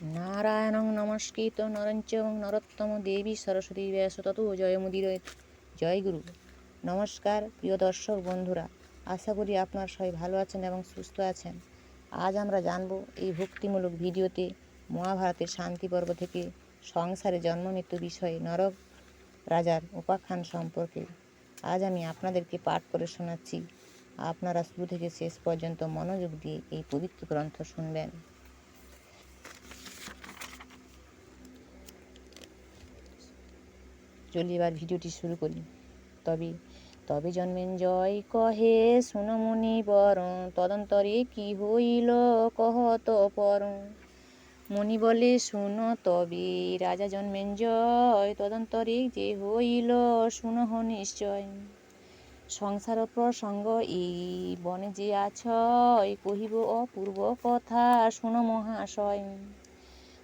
নারায়ণং নমস্কৃত নরং চৈব নরোত্তম দেবী সরস্বতী ব্যাস ততো জয়মুদীরয়েৎ। জয় গুরু। নমস্কার প্রিয় দর্শক বন্ধুরা, আশা করি আপনারা সবাই ভালো আছেন এবং সুস্থ আছেন। আজ আমরা জানব এই ভক্তিমূলক ভিডিওতে মহাভারতের শান্তি পর্ব থেকে সংসারে জন্ম মৃত্যু বিষয়ে নরক রাজার উপাখ্যান সম্পর্কে। আজ আমি আপনাদেরকে পাঠ করে শোনাচ্ছি, আপনারা শুরু থেকে শেষ পর্যন্ত মনোযোগ দিয়ে এই পবিত্র গ্রন্থ শুনবেন। চলি এবার ভিডিওটি শুরু করি। তবে তবে জন্মেঞ্জয় কহে শুনো মুনিবর, তদন্তরে কি হইল কহত পর। মুনি বলে শুনো তবে রাজা জন্মেঞ্জয়, তদন্তরে যে হইল শুনহ নিশ্চয়। সংসার প্রসঙ্গ এই বনে যে আছয়, কহিব অপূর্ব কথা শুনো মহাশয়।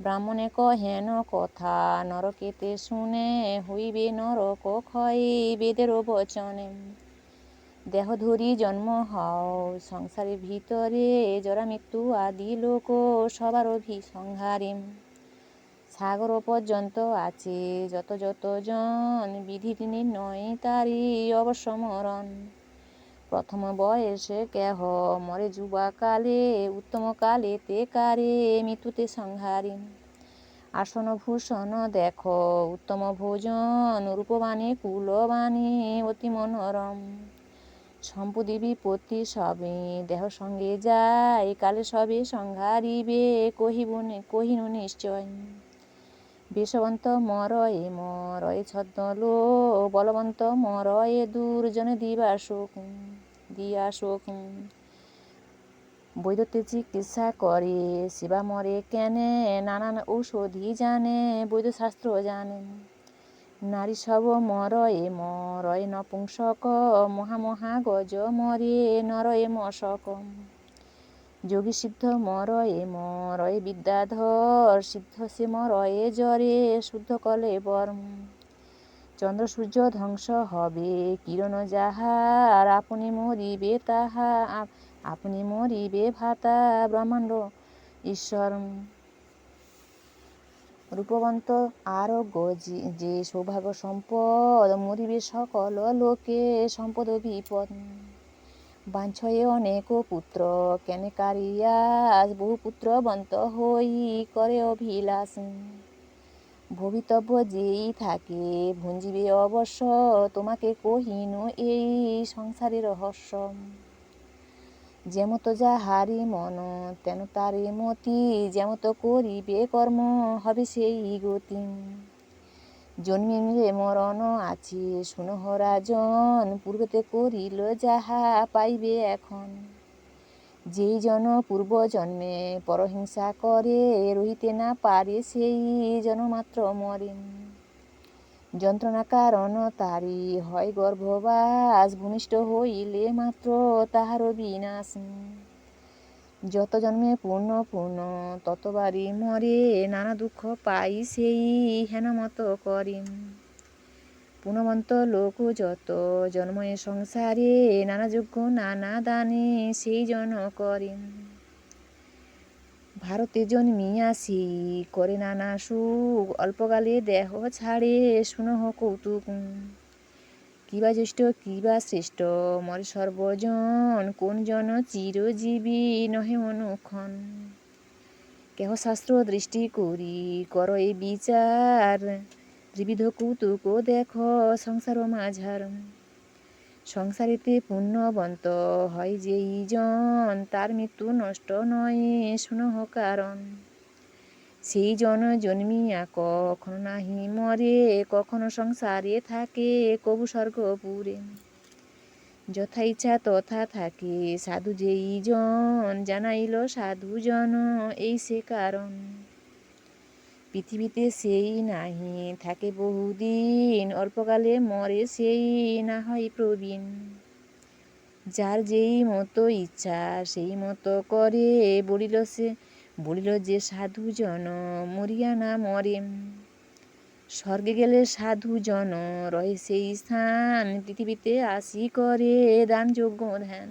ব্রাহ্মণে কহেন কথা নরকেতে শুনে, হইবে নরক ক্ষয়ে বেদের বচনে। দেহ ধরি জন্ম হও সংসারের ভিতরে, জরা মৃত্যু আদি লোক সবার অভিসংহারে। সাগর পর্যন্ত আছে যত যত জন, বিধি নির্ণয় তারি অবশ্য মরণ। প্রথম বয়সে কেহ মরে যুবাকালে, উত্তম কালে তে কারে মৃত্যুতে সংহারে। আসন ভূষণ দেখো উত্তম ভোজন, রূপবাণী কুলবাণী অতি মনোরম। সম্পত্তি বিপত্তি সবে দেহ সঙ্গে যায়, কালে সবে সংহারিবে কহিনু নিশ্চয়। বেশবন্ত মরয়ে মরয়ে ছদ্মলো, বলবন্ত মরয়ে দুর্জনে দিয়া শোক। বৈদ্যতে চিকিৎসা করে সেবা মরে কেনে, নানান ঔষধি জানে বৈদ্যশাস্ত্র জানে। নারী সব মরয়ে নপুংসক, মহা গজ মরে নরয়ে মশক। যোগী সিদ্ধ মরয়ে বিদ্যাধর, সিদ্ধ সে মরয়ে জ্বরে শুদ্ধ কলে বর। চন্দ্র সূর্য ধ্বংস হবে কিরণ যাহার, আপনি মরিবে তাহা আপনি মরিবে ভাতা ব্রহ্মাণ্ড ঈশ্বর। রূপবন্ত আরোগ্য যে সৌভাগ্য সম্পদ, মরিবে সকল লোকে সম্পদ বিপদ। বাঞ্ছয়ে অনেক পুত্র কেনে কারিয়াস, বহু পুত্রবন্ত হই করে অভিলাষ। ভবিতব্য যেই থাকে ভঞ্জিবে অবশ্য, তোমাকে কহিনু এই সংসারের রহস্য। যেমত যাহারি মন তেন তারে মতি, যেমত করিবে কর্ম হবে সেই গতি। জন্মিলে মরণ আছে শুনহ রাজন, পূর্বেতে করিল যাহা পাইবে এখন। যেই জন পূর্ব জন্মে পরহিংসা করে, রহিতে না পারে সেই জন্মমাত্র মরে। যন্ত্রণা কারণ তারি হয় গর্ভবাস, ভূমিষ্ঠ হইলে মাত্র তাহার বিনাশ। যত জন্মে পূর্ণ ততবারই মরে, নানা দুঃখ পাই সেই হেন মত করে। পুণ্যবন্ত লোক যত জন্মে সংসারে, নানা যজ্ঞ নানা দানে সেই জন করে। ভারতে জন্মিয়াছি করে নানা সুখ, অল্পকালে দেহ ছাড়ে শুনহ কৌতুক। কিবা জ্যেষ্ঠ কিবা শ্রেষ্ঠ মরে সর্বজন, কোন জন চিরজীবী নহে অনুক্ষণ। কেহ শাস্ত্র দৃষ্টি করি কর এই বিচার, ত্রিবিধ কৌতুক দেখ সংসার মাঝার। সংসারেতে পুণ্যবন্ত হয় যেই জন, তার মৃত্যু নষ্ট নয় শুনহ কারণ। সেই জন জন্মিয়া কখনো নাহি মরে, কখনো সংসারে থাকে কবু স্বর্গপুরে। যথা ইচ্ছা তথা থাকে সাধু যেই জন, জানাইল সাধু জন এই সে কারণ। পৃথিবীতে সেই নাহি থাকে বহুদিন, অল্পকালে মরে সেই না হয় প্রবীণ। যার যেই মতো ইচ্ছা সেই মতো করে, বলিল যে সাধু জন মরিয়া না মরে। স্বর্গে গেলে সাধু জন রহে সেই স্থান, পৃথিবীতে আসি করে দান যজ্ঞ ধ্যান।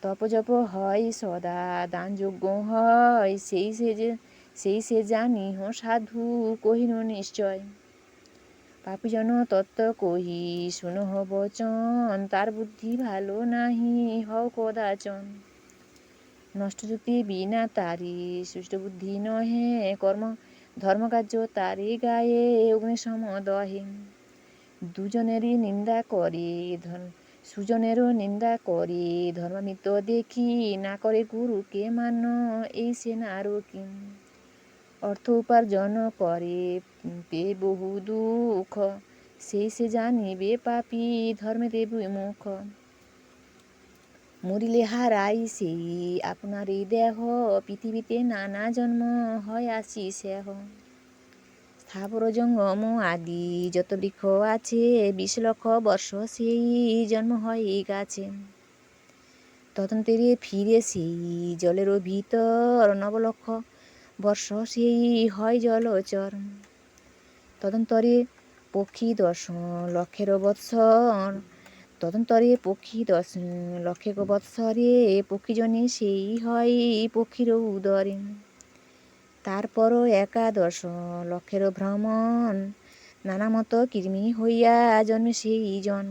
তপ জপ হয় সদা দান যজ্ঞ হয়, সেই সে জানিহ সাধু কহিল নিশ্চয়। পাপীজন তত্ত্ব কহি শুনহ বচন, তার বুদ্ধি ভালো নাহি হও কদাচন। নষ্ট যুক্তি বিনা তারি সুষ্ট বুদ্ধি নহে, কর্ম ধর্মকার্য তারি গায়ে অগ্নিসম দহে। দুজনেরই নিন্দা করে সুজনেরও নিন্দা করে, ধর্মমিত দেখি না করে গুরুকে মান্য, এই সে নারকী। অর্থ উপার্জন করে পেয়ে বহু দুঃখ, সেই সে জানিবে পাপী ধর্মেতে বিমুখ। মরিলে হারাই সেই আপনারই দেহ, পৃথিবীতে নানা জন্ম হয় আসি সেহ। স্থাবর জঙ্গম আদি যত বৃক্ষ আছে, 20 লক্ষ বর্ষ সেই জন্ম হয় এই গাছে। তদন্তেরে ফিরে সেই জলেরও ভিতর, 9 লক্ষ বর্ষ সেই হয় জলচর। তদন্তরে পক্ষী 10 লক্ষের বৎসর, তদন্তরে পক্ষী 10 লক্ষের বৎসরে, পক্ষীজনে সেই হয় পক্ষীর উদরে। তারপরও 11 লক্ষের ভ্রমণ, নানা মত কৃমি হইয়া জন্মে সেই জন।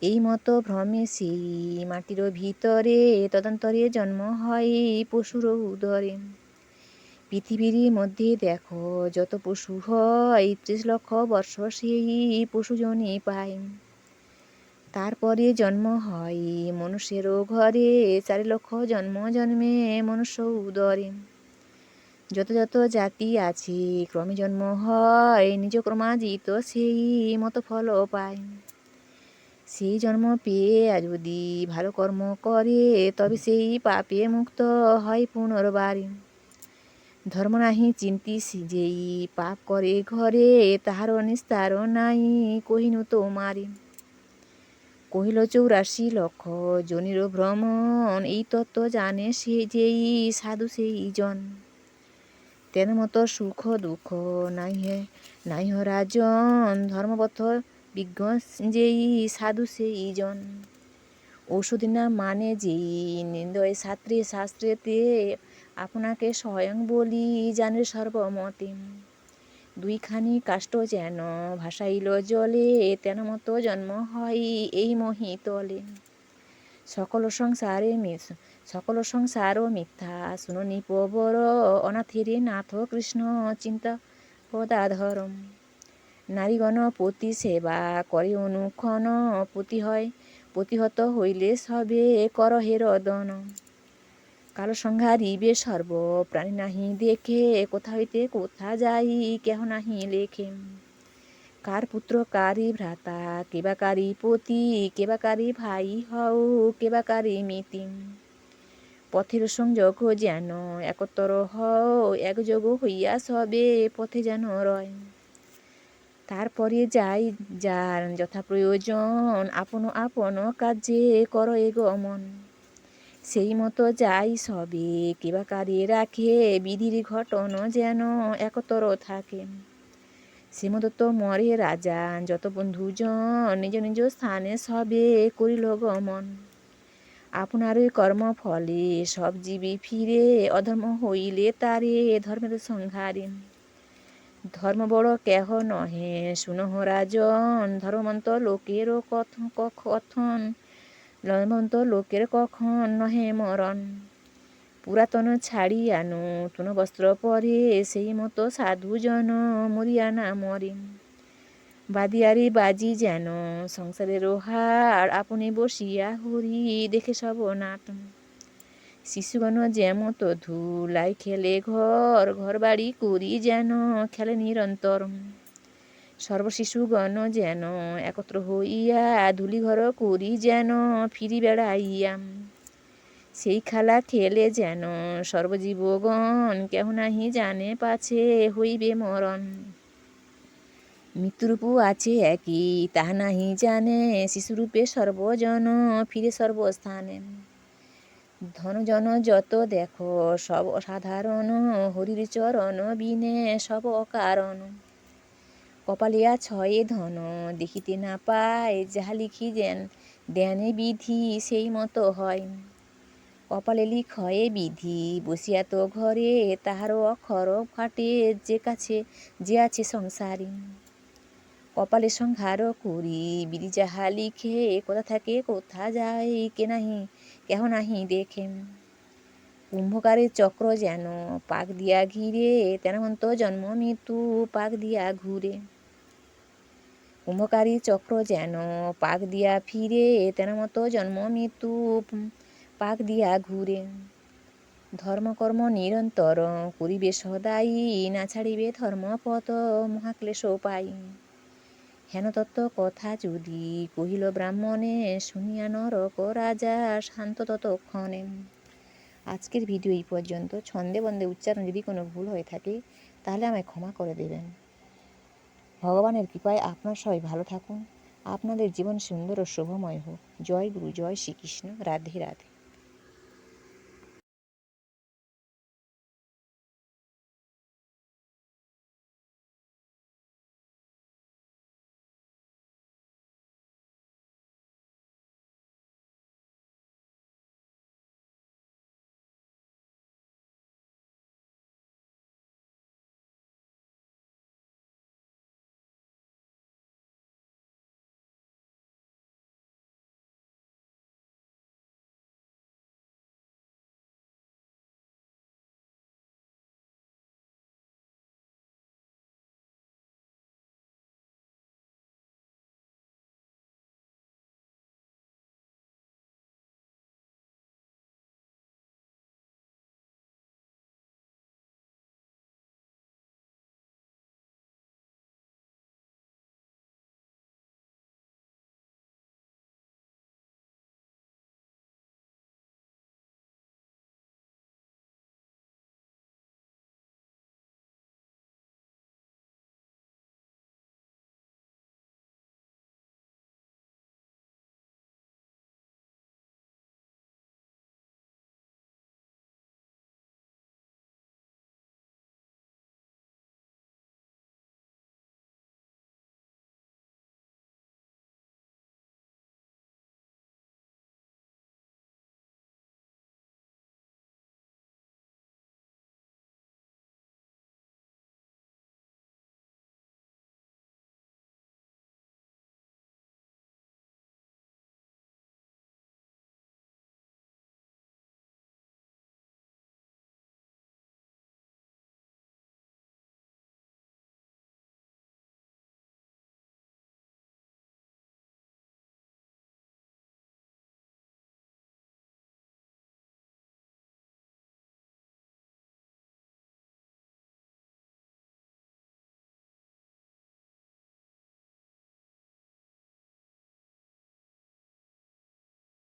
এই মতো ভ্রমে সেই মাটির ভিতরে, তদন্তরে জন্ম হয় পশুর উদরে। পৃথিবীর মধ্যে দেখো যত পশু হয়, 30 লক্ষ বর্ষ সেই পশুজনে পায়। তারপরে জন্ম হয় মনুষ্যেরও ঘরে, 4 লক্ষ জন্ম জন্মে মনুষ্য উদরে। যত যত জাতি আছে ক্রমে জন্ম হয়, নিজ ক্রমাজিত সেই মতো ফল পায়। সেই জন্ম পেয়ে যদি ভালো কর্ম করে, তবে সেই পাপে মুক্ত হয় পুনর্বারে। ধর্ম নাহি চিন্তি যেই পাপ করে ঘরে, তাহার নিস্তার নাই কহিনু তোমারে। কহিল 84 লক্ষ জনির ভ্রমণ, এই তত্ত্ব জানে সে যেই সাধু সেই জন। তেন মতো সুখ দুঃখ নাই রাজন, ধর্মপথ বিজ্ঞ যেই সাধু সেই জন। ঔষধি না মানে যেই নিন্দয় শাস্ত্রেতে, আপনাকে স্বয়ং বলি জানে সর্বমতে। 2 খানি কাষ্ঠ যেন ভাসাইল জলে, তেন মতো জন্ম হয় এই মহীতলে। সকল সংসারও মিথ্যা শুনো নিপবর, অনাথেরে নাথ কৃষ্ণ চিন্তা গদাধর। নারীগণ পতি সেবা করে অনুক্ষণ, প্রতিহত হইলে সবে করহে রদন। কাল সংহারিবে সর্ব প্রাণী নাহি দেখে, কোথা হইতে কোথা যাই কেহ নাহি লেখে। কার পুত্র কারি ভ্রাতা কেবা কারি পতি, কেবা কারি ভাই হও কেবা কারি মিতি। পথের সংযোগ যেন একতর হও, একযোগ হইয়া সবে পথে যেন রয়। তারপরে যাই যার যথা প্রয়োজন, আপন আপন কাজে কর এগমন। সেই মতো যাই সবে কেবা কারে রাখে, বিধির ঘটন যেন একতর থাকে। শ্রীমদত্ত মরে রাজা যত বন্ধুজন, নিজ নিজ স্থানে সবে করিল গমন। আপনারই কর্ম ফলে সব জীবী ফিরে, অধর্ম হইলে তারে ধর্মের সংহারে। ধর্ম বড় কেহ নহে শুনহ রাজন, ধর্মন্ত লোকের কখন নহে মরণ। পুরাতন ছাড়িয়া নূতন বস্ত্র পরে, সেই মতো সাধুজন মরিয়া না মরে। বাদিয়ারি বাজি যেন সংসারের হাড়, আপনি বসিয়া হরি দেখে সব নাট। শিশুগণ যেমতো ধুলাই খেলে ঘর বাড়ি করি যেন খেলে নিরন্তর। সর্বশিশুগণ যেন একত্র হইয়া, ধুলিঘর করি যেন ফিরি বেড়াইয়া। সেই খেলা খেলে যেন সর্বজীবগণ, কেহ নাহি জানে পাছে হইবে মরণ। মৃত্যুরূপও আছে একই তাহা নাহি জানে, শিশুরূপে সর্বজন ফিরে সর্বস্থানে। ধনজন যত দেখো সব অসাধারণ, হরির চরণ বিনে সব অকারণ। কপালে ছয়ে ধন দেখিতে না পায়, যাহা লিখি দেন বিধি সেই মতো হয়। কপালে লিখয়ে বিধি, বসিয়া তো ঘরে তাহারও অক্ষর ফাটে, যে কাছে যে আছে সংসারে। কপালে সংহার করি বিধি যাহা লিখে, কোথা থাকে কোথা যায়, কেহ নাহি দেখে। কুম্ভকারের চক্র যেন পাক দিয়া ঘিরে, তেনমন্ত জন্ম মৃত্যু পাক দিয়া ঘুরে। কুম্ভকারী চক্র যেন পাক দিয়া ফিরে, তেনমত জন্ম মৃত্যু পাক দিয়া ঘুরে। ধর্মকর্ম নিরন্তর করিবে সদাই, না ছাড়িবে ধর্মপথ মহাক্লেশ পাই। হেন তত্ত্ব কথা যদি কহিল ব্রাহ্মণে, শুনিয়া নরক রাজা শান্ত ততক্ষণে। আজকের ভিডিও এই পর্যন্ত। ছন্দে বন্দে উচ্চারণ যদি কোনো ভুল হয়ে থাকে তাহলে আমায় ক্ষমা করে দেবেন। ভগবানের কৃপায় আপনার সবাই ভালো থাকুন, আপনাদের জীবন সুন্দর ও শুভময় হোক। জয় গুরু, জয় শ্রীকৃষ্ণ, রাধে রাধে।